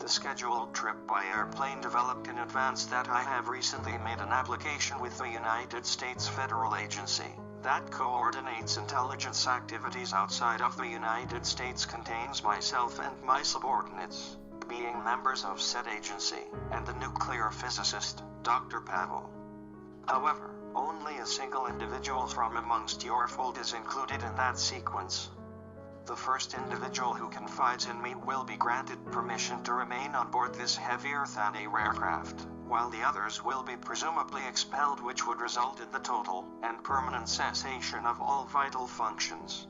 The scheduled trip by airplane developed in advance that I have recently made an application with the United States federal agency that coordinates intelligence activities outside of the United States contains myself and my subordinates, being members of said agency, and the nuclear physicist, Dr. Pavel. However, only a single individual from amongst your fold is included in that sequence. The first individual who confides in me will be granted permission to remain on board this heavier than air aircraft, while the others will be presumably expelled, which would result in the total and permanent cessation of all vital functions.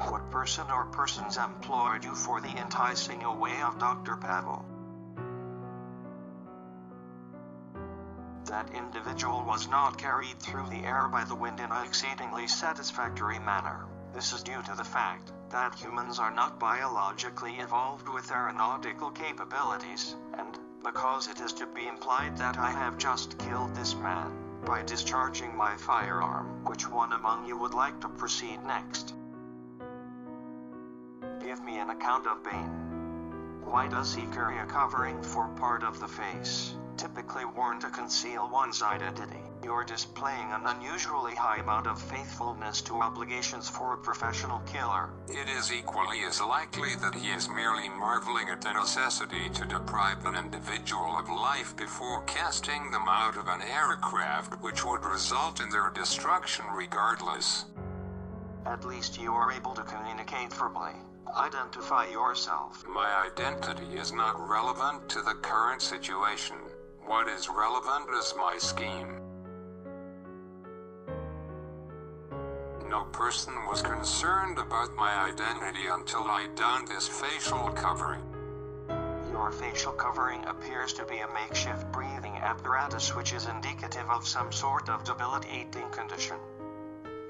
What person or persons employed you for the enticing away of Dr. Pavel? That individual was not carried through the air by the wind in an exceedingly satisfactory manner. This is due to the fact that humans are not biologically evolved with aeronautical capabilities, and because it is to be implied that I have just killed this man by discharging my firearm. Which one among you would like to proceed next? Give me an account of Bane. Why does he carry a covering for part of the face, typically worn to conceal one's identity? You're displaying an unusually high amount of faithfulness to obligations for a professional killer. It is equally as likely that he is merely marveling at the necessity to deprive an individual of life before casting them out of an aircraft, which would result in their destruction regardless. At least you are able to communicate verbally. Identify yourself. My identity is not relevant to the current situation. What is relevant is my scheme. No person was concerned about my identity until I donned this facial covering. Your facial covering appears to be a makeshift breathing apparatus, which is indicative of some sort of debilitating condition.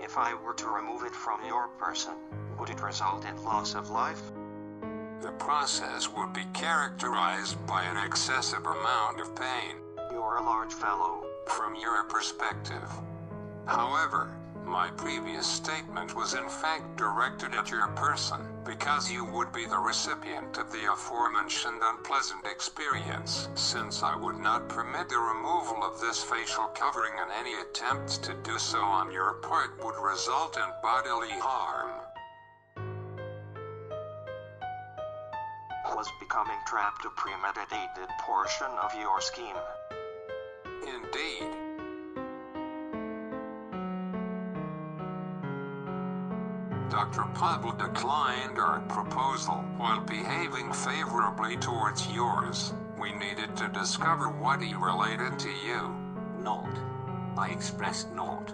If I were to remove it from your person, would it result in loss of life? The process would be characterized by an excessive amount of pain. You're a large fellow. From your perspective. However, my previous statement was in fact directed at your person, because you would be the recipient of the aforementioned unpleasant experience, since I would not permit the removal of this facial covering, and any attempts to do so on your part would result in bodily harm. Was becoming trapped a premeditated portion of your scheme? Indeed. Dr. Pavel declined our proposal while behaving favorably towards yours. We needed to discover what he related to you. Naught. I expressed naught.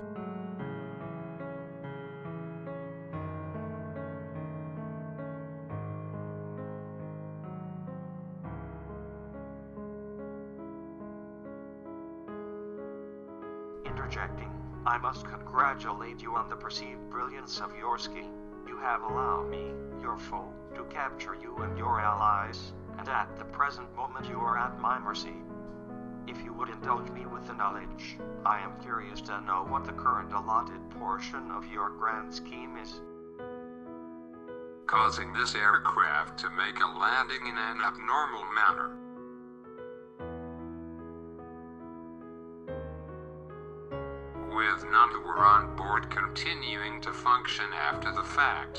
Interjecting, I must congratulate you on the perceived brilliance of your scheme. You have allowed me, your foe, to capture you and your allies, and at the present moment you are at my mercy. If you would indulge me with the knowledge, I am curious to know what the current allotted portion of your grand scheme is. Causing this aircraft to make a landing in an abnormal manner. With none who were on board continuing to function after the fact.